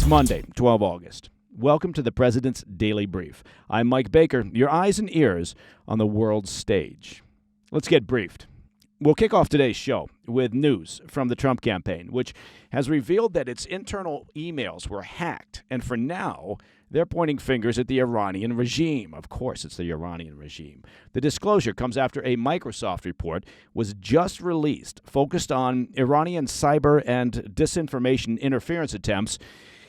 Monday, 12 August. Welcome to the President's Daily Brief. I'm Mike Baker, your eyes and ears on the world stage. Let's get briefed. We'll kick off today's show with news from the Trump campaign, which has revealed that its internal emails were hacked. And for now, they're pointing fingers at the Iranian regime. Of course, it's the Iranian regime. The disclosure comes after a Microsoft report was just released, focused on Iranian cyber and disinformation interference attempts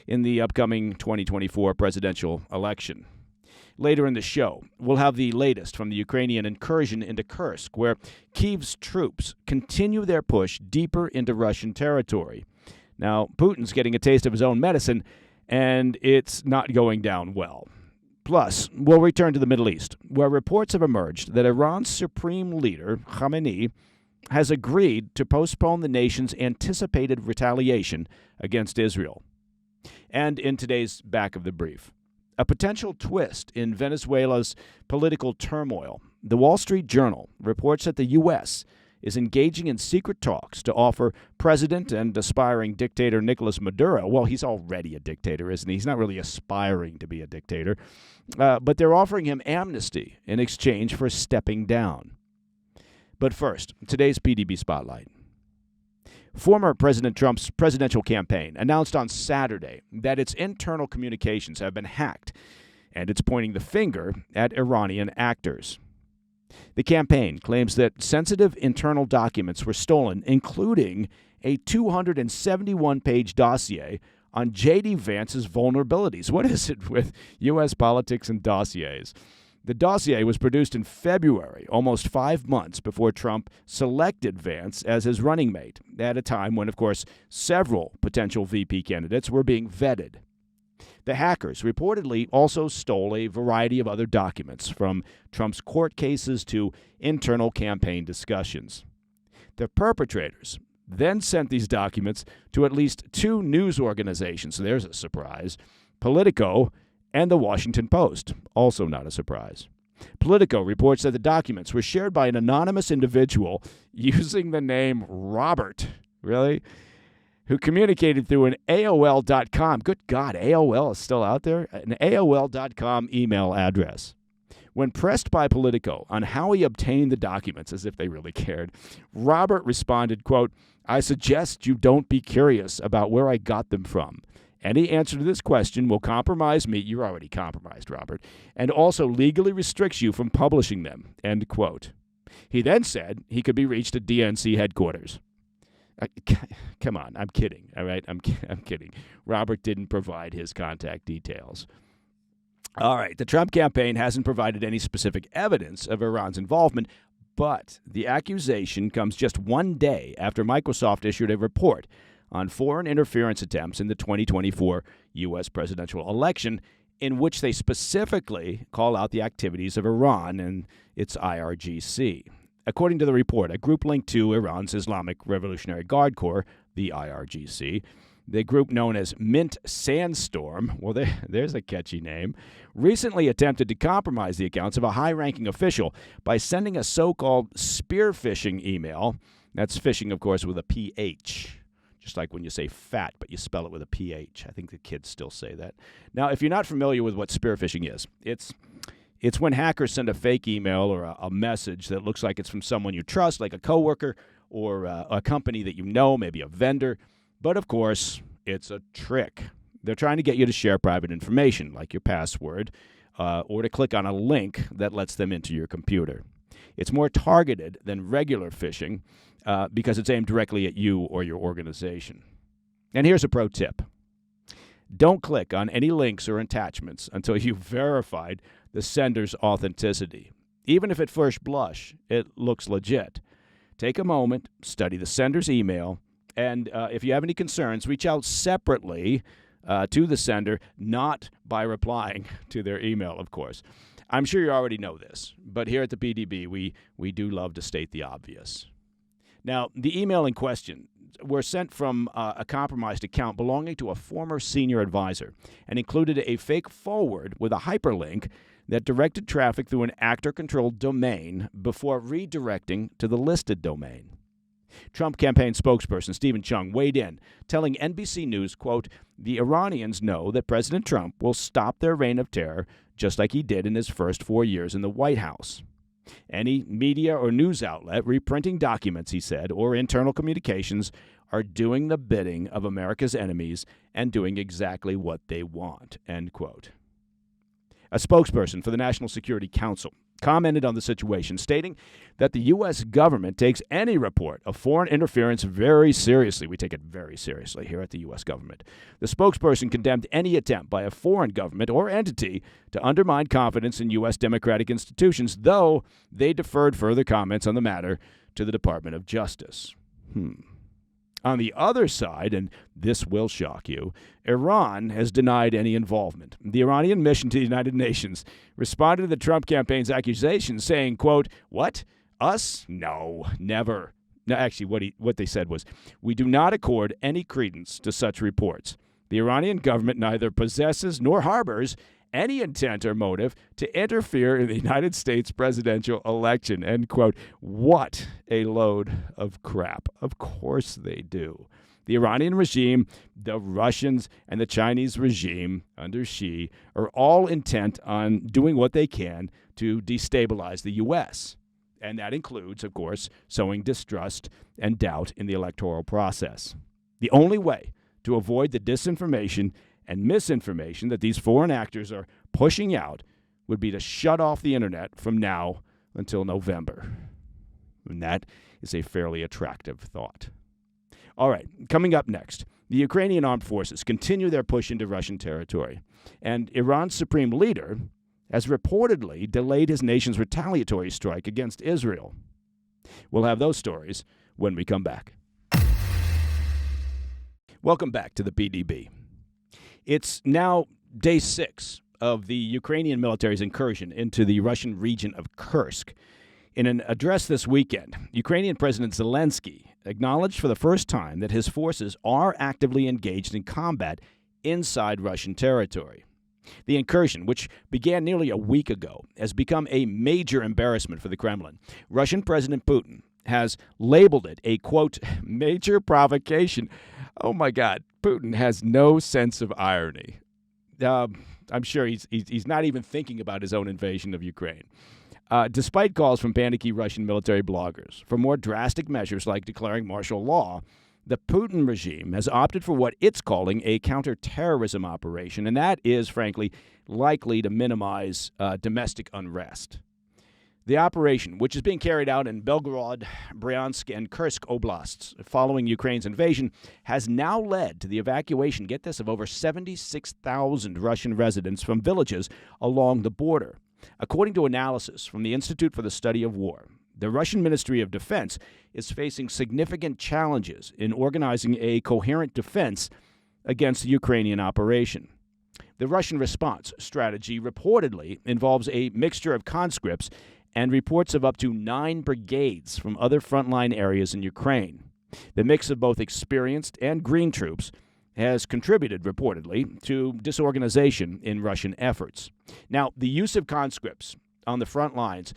in the upcoming 2024 presidential election. Later in the show, we'll have the latest from the Ukrainian incursion into Kursk, where Kyiv's troops continue their push deeper into Russian territory. Now, Putin's getting a taste of his own medicine, and it's not going down well. Plus, we'll return to the Middle East, where reports have emerged that Iran's supreme leader, Khamenei, has agreed to postpone the nation's anticipated retaliation against Israel. And in today's Back of the Brief, a potential twist in Venezuela's political turmoil. The Wall Street Journal reports that the U.S. is engaging in secret talks to offer President and aspiring dictator Nicolas Maduro, well, he's already a dictator, isn't he? He's not really aspiring to be a dictator, but they're offering him amnesty in exchange for stepping down. But first, today's PDB Spotlight. Former President Trump's presidential campaign announced on Saturday that its internal communications have been hacked, and it's pointing the finger at Iranian actors. The campaign claims that sensitive internal documents were stolen, including a 271-page dossier on J.D. Vance's vulnerabilities. What is it with U.S. politics and dossiers? The dossier was produced in February, almost 5 months before Trump selected Vance as his running mate, at a time when, of course, several potential VP candidates were being vetted. The hackers reportedly also stole a variety of other documents, from Trump's court cases to internal campaign discussions. The perpetrators then sent these documents to at least two news organizations. So there's a surprise. Politico and the Washington Post, also not a surprise. Politico reports that the documents were shared by an anonymous individual using the name Robert, who communicated through an AOL.com. Good God, AOL is still out there? An AOL.com email address. When pressed by Politico on how he obtained the documents, as if they really cared, Robert responded, quote, "I suggest you don't be curious about where I got them from. Any answer to this question will compromise me," you're already compromised, Robert, "and also legally restricts you from publishing them," end quote. He then said he could be reached at DNC headquarters. Come on, I'm kidding, all right? I'm kidding. Robert didn't provide his contact details. All right, the Trump campaign hasn't provided any specific evidence of Iran's involvement, but the accusation comes just one day after Microsoft issued a report on foreign interference attempts in the 2024 U.S. presidential election, in which they specifically call out the activities of Iran and its IRGC. According to the report, a group linked to Iran's Islamic Revolutionary Guard Corps, the IRGC, the group known as Mint Sandstorm, well, there's a catchy name, recently attempted to compromise the accounts of a high-ranking official by sending a so-called spear phishing email. That's phishing, of course, with a PH. Just like when you say fat, but you spell it with a PH. I think the kids still say that. Now, if you're not familiar with what spear phishing is, it's when hackers send a fake email or a message that looks like it's from someone you trust, like a coworker or a company that you know, maybe a vendor. But, of course, it's a trick. They're trying to get you to share private information, like your password, or to click on a link that lets them into your computer. It's more targeted than regular phishing, because it's aimed directly at you or your organization. And here's a pro tip. Don't click on any links or attachments until you've verified the sender's authenticity. Even if at first blush it looks legit. Take a moment, study the sender's email, and if you have any concerns, reach out separately to the sender, not by replying to their email, of course. I'm sure you already know this, but here at the PDB, we do love to state the obvious. Now, the email in question were sent from a compromised account belonging to a former senior advisor and included a fake forward with a hyperlink that directed traffic through an actor-controlled domain before redirecting to the listed domain. Trump campaign spokesperson Stephen Chung weighed in, telling NBC News, quote, "The Iranians know that President Trump will stop their reign of terror just like he did in his first 4 years in the White House. Any media or news outlet reprinting documents," he said, "or internal communications are doing the bidding of America's enemies and doing exactly what they want," end quote. A spokesperson for the National Security Council commented on the situation, stating that the U.S. government takes any report of foreign interference very seriously. We take it very seriously here at the U.S. government. The spokesperson condemned any attempt by a foreign government or entity to undermine confidence in U.S. democratic institutions, though they deferred further comments on the matter to the Department of Justice. On the other side, and this will shock you, Iran has denied any involvement. The Iranian mission to the United Nations responded to the Trump campaign's accusations, saying, quote, "What? Us? No, never." No, actually, what they said was, "We do not accord any credence to such reports. The Iranian government neither possesses nor harbors any intent or motive to interfere in the United States presidential election," end quote. What a load of crap. Of course they do. The Iranian regime, the Russians, and the Chinese regime under Xi are all intent on doing what they can to destabilize the U.S. And that includes, of course, sowing distrust and doubt in the electoral process. The only way to avoid the disinformation and misinformation that these foreign actors are pushing out would be to shut off the internet from now until November. And that is a fairly attractive thought. All right, coming up next, the Ukrainian armed forces continue their push into Russian territory, and Iran's supreme leader has reportedly delayed his nation's retaliatory strike against Israel. We'll have those stories when we come back. Welcome back to the PDB. It's now day 6 of the Ukrainian military's incursion into the Russian region of Kursk. In an address this weekend, Ukrainian President Zelensky acknowledged for the first time that his forces are actively engaged in combat inside Russian territory. The incursion, which began nearly a week ago, has become a major embarrassment for the Kremlin. Russian President Putin has labeled it a, quote, "major provocation." Oh, my God. Putin has no sense of irony. I'm sure he's not even thinking about his own invasion of Ukraine. Despite calls from panicky Russian military bloggers for more drastic measures like declaring martial law, the Putin regime has opted for what it's calling a counterterrorism operation, and that is, frankly, likely to minimize domestic unrest. The operation, which is being carried out in Belgorod, Bryansk, and Kursk oblasts following Ukraine's invasion, has now led to the evacuation, get this, of over 76,000 Russian residents from villages along the border. According to analysis from the Institute for the Study of War, the Russian Ministry of Defense is facing significant challenges in organizing a coherent defense against the Ukrainian operation. The Russian response strategy reportedly involves a mixture of conscripts and reports of up to 9 brigades from other frontline areas in Ukraine. The mix of both experienced and green troops has contributed, reportedly, to disorganization in Russian efforts. Now, the use of conscripts on the front lines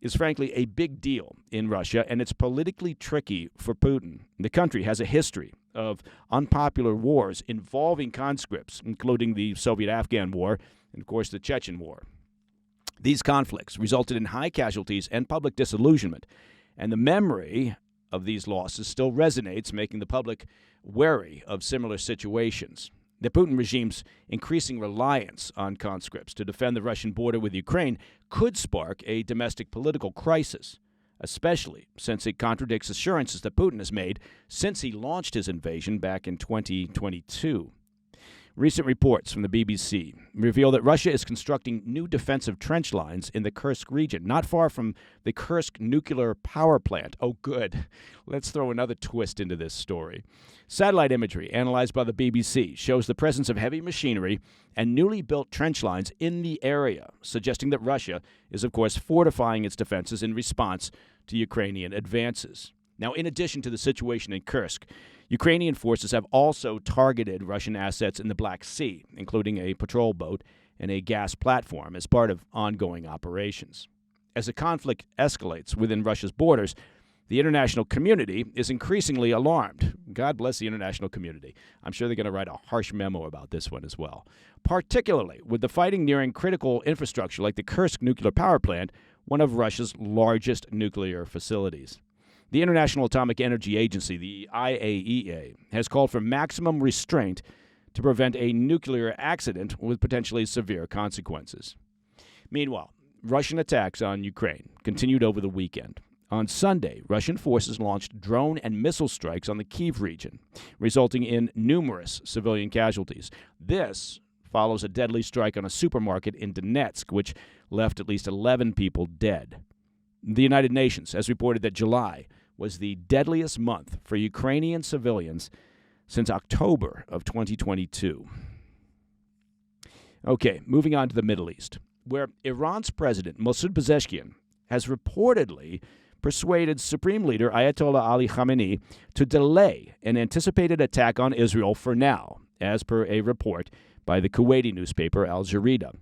is frankly a big deal in Russia, and it's politically tricky for Putin. The country has a history of unpopular wars involving conscripts, including the Soviet-Afghan War and, of course, the Chechen War. These conflicts resulted in high casualties and public disillusionment, and the memory of these losses still resonates, making the public wary of similar situations. The Putin regime's increasing reliance on conscripts to defend the Russian border with Ukraine could spark a domestic political crisis, especially since it contradicts assurances that Putin has made since he launched his invasion back in 2022. Recent reports from the BBC reveal that Russia is constructing new defensive trench lines in the Kursk region, not far from the Kursk nuclear power plant. Oh, good. Let's throw another twist into this story. Satellite imagery analyzed by the BBC shows the presence of heavy machinery and newly built trench lines in the area, suggesting that Russia is, of course, fortifying its defenses in response to Ukrainian advances. Now, in addition to the situation in Kursk, Ukrainian forces have also targeted Russian assets in the Black Sea, including a patrol boat and a gas platform, as part of ongoing operations. As the conflict escalates within Russia's borders, The international community is increasingly alarmed. God bless the international community. I'm sure they're going to write a harsh memo about this one as well, particularly with the fighting nearing critical infrastructure like the Kursk nuclear power plant, one of Russia's largest nuclear facilities. The International Atomic Energy Agency, the IAEA, has called for maximum restraint to prevent a nuclear accident with potentially severe consequences. Meanwhile, Russian attacks on Ukraine continued over the weekend. On Sunday, Russian forces launched drone and missile strikes on the Kyiv region, resulting in numerous civilian casualties. This follows a deadly strike on a supermarket in Donetsk, which left at least 11 people dead. The United Nations has reported that July was the deadliest month for Ukrainian civilians since October of 2022. Okay, moving on to the Middle East, where Iran's president, Masoud Pezeshkian, has reportedly persuaded Supreme Leader Ayatollah Ali Khamenei to delay an anticipated attack on Israel for now, as per a report by the Kuwaiti newspaper Al Jazeera.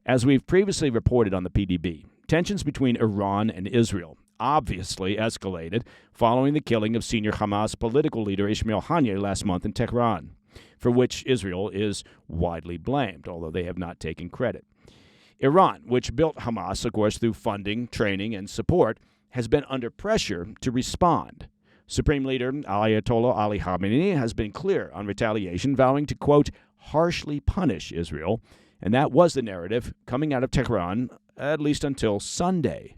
As we've previously reported on the PDB, tensions between Iran and Israel obviously escalated following the killing of senior Hamas political leader Ismail Haniyeh last month in Tehran, for which Israel is widely blamed, although they have not taken credit. Iran, which built Hamas, of course, through funding, training, and support, has been under pressure to respond. Supreme Leader Ayatollah Ali Khamenei has been clear on retaliation, vowing to, quote, harshly punish Israel, and that was the narrative coming out of Tehran, at least until Sunday.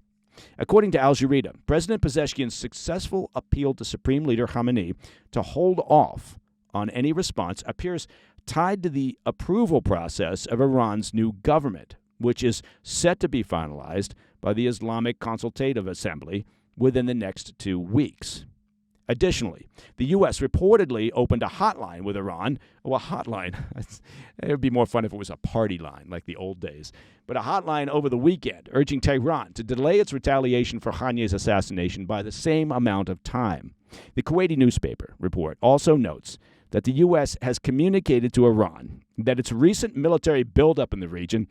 According to Al Jazeera, President Pezeshkian's successful appeal to Supreme Leader Khamenei to hold off on any response appears tied to the approval process of Iran's new government, which is set to be finalized by the Islamic Consultative Assembly within the next 2 weeks. Additionally, the U.S. reportedly opened a hotline with Iran. Well, a hotline. It would be more fun if it was a party line like the old days. But a hotline over the weekend urging Tehran to delay its retaliation for Haniyeh's assassination by the same amount of time. The Kuwaiti newspaper report also notes that the U.S. has communicated to Iran that its recent military buildup in the region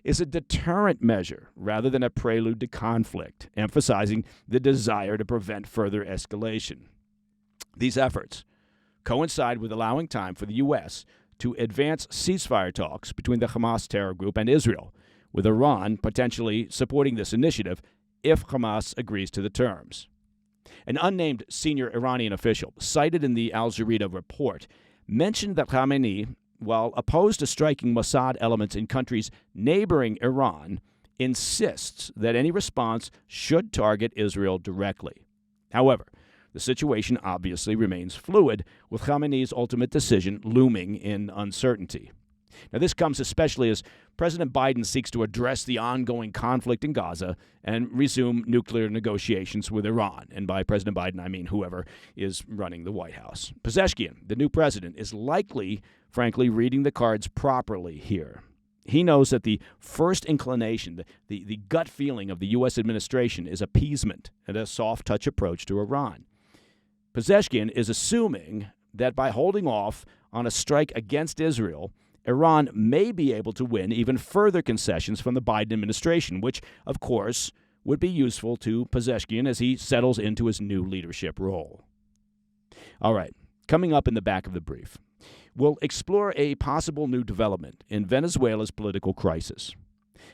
is a deterrent measure rather than a prelude to conflict, emphasizing the desire to prevent further escalation. These efforts coincide with allowing time for the U.S. to advance ceasefire talks between the Hamas terror group and Israel, with Iran potentially supporting this initiative if Hamas agrees to the terms. An unnamed senior Iranian official cited in the Al Jazeera report mentioned that Khamenei, while opposed to striking Mossad elements in countries neighboring Iran, insists that any response should target Israel directly. However, the situation obviously remains fluid, with Khamenei's ultimate decision looming in uncertainty. Now, this comes especially as President Biden seeks to address the ongoing conflict in Gaza and resume nuclear negotiations with Iran. And by President Biden, I mean whoever is running the White House. Pezeshkian, the new president, is likely, frankly, reading the cards properly here. He knows that the first inclination, the gut feeling of the U.S. administration is appeasement and a soft-touch approach to Iran. Pezeshkian is assuming that by holding off on a strike against Israel, Iran may be able to win even further concessions from the Biden administration, which, of course, would be useful to Pezeshkian as he settles into his new leadership role. All right, coming up in the back of the brief, we'll explore a possible new development in Venezuela's political crisis.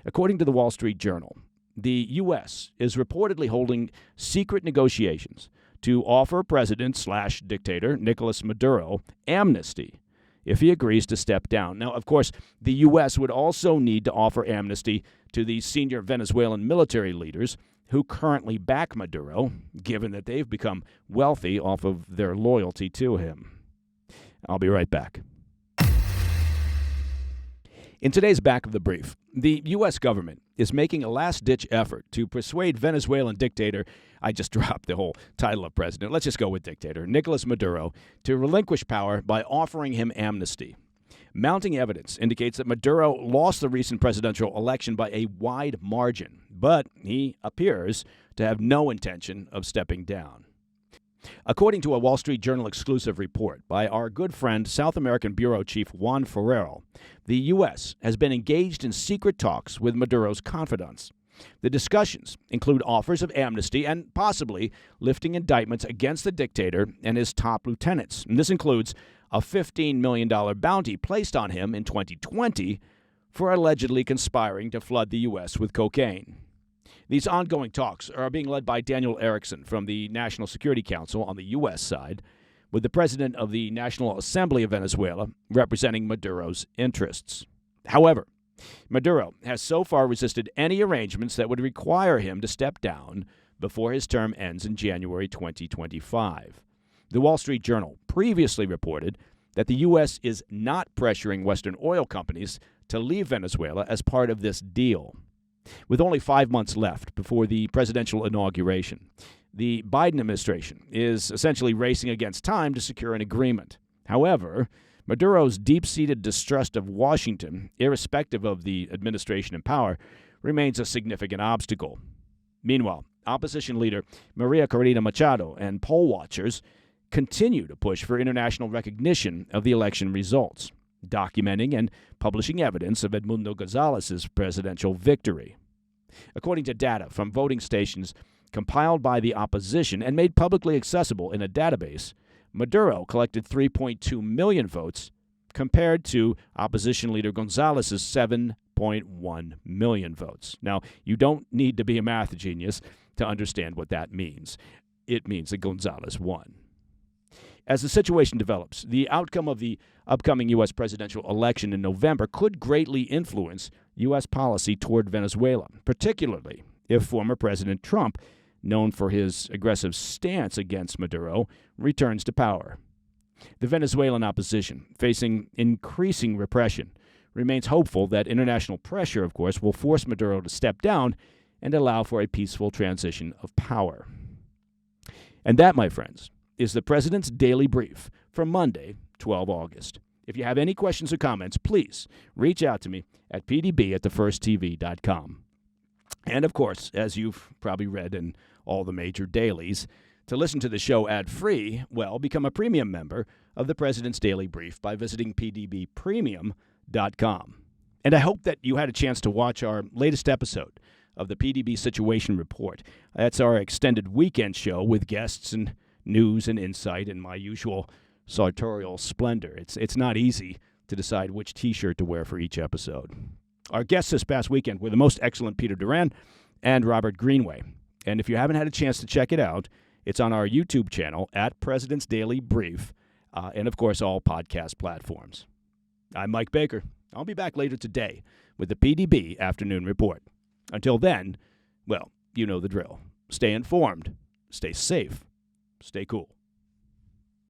According to the Wall Street Journal, the U.S. is reportedly holding secret negotiations to offer President/dictator Nicolas Maduro amnesty if he agrees to step down. Now, of course, the U.S. would also need to offer amnesty to the senior Venezuelan military leaders who currently back Maduro, given that they've become wealthy off of their loyalty to him. I'll be right back. In today's Back of the Brief, the U.S. government is making a last-ditch effort to persuade Venezuelan dictator, I just dropped the whole title of president, let's just go with dictator, Nicolas Maduro, to relinquish power by offering him amnesty. Mounting evidence indicates that Maduro lost the recent presidential election by a wide margin, but he appears to have no intention of stepping down. According to a Wall Street Journal exclusive report by our good friend, South American Bureau Chief Juan Ferrero, the U.S. has been engaged in secret talks with Maduro's confidants, The discussions include offers of amnesty and possibly lifting indictments against the dictator and his top lieutenants. And this includes a $15 million bounty placed on him in 2020 for allegedly conspiring to flood the U.S. with cocaine. These ongoing talks are being led by Daniel Erickson from the National Security Council on the U.S. side, with the president of the National Assembly of Venezuela representing Maduro's interests. However, Maduro has so far resisted any arrangements that would require him to step down before his term ends in January 2025. The Wall Street Journal previously reported that the U.S. is not pressuring Western oil companies to leave Venezuela as part of this deal. With only 5 months left before the presidential inauguration, the Biden administration is essentially racing against time to secure an agreement. However, Maduro's deep-seated distrust of Washington, irrespective of the administration in power, remains a significant obstacle. Meanwhile, opposition leader Maria Corina Machado and poll watchers continue to push for international recognition of the election results, documenting and publishing evidence of Edmundo Gonzalez's presidential victory. According to data from voting stations compiled by the opposition and made publicly accessible in a database, Maduro collected 3.2 million votes compared to opposition leader Gonzalez's 7.1 million votes. Now, you don't need to be a math genius to understand what that means. It means that Gonzalez won. As the situation develops, the outcome of the upcoming U.S. presidential election in November could greatly influence U.S. policy toward Venezuela, particularly if former President Trump, known for his aggressive stance against Maduro, returns to power. The Venezuelan opposition, facing increasing repression, remains hopeful that international pressure, of course, will force Maduro to step down and allow for a peaceful transition of power. And that, my friends, is the President's Daily Brief for Monday, 12 August. If you have any questions or comments, please reach out to me at pdb@thefirsttv.com. And, of course, as you've probably read in all the major dailies, to listen to the show ad-free, well, become a premium member of the President's Daily Brief by visiting pdbpremium.com. And I hope that you had a chance to watch our latest episode of the PDB Situation Report. That's our extended weekend show with guests and news and insight in my usual sartorial splendor. It's not easy to decide which T-shirt to wear for each episode. Our guests this past weekend were the most excellent Peter Duran and Robert Greenway. And if you haven't had a chance to check it out, it's on our YouTube channel at President's Daily Brief, and, of course, all podcast platforms. I'm Mike Baker. I'll be back later today with the PDB Afternoon Report. Until then, well, you know the drill. Stay informed, stay safe, stay cool.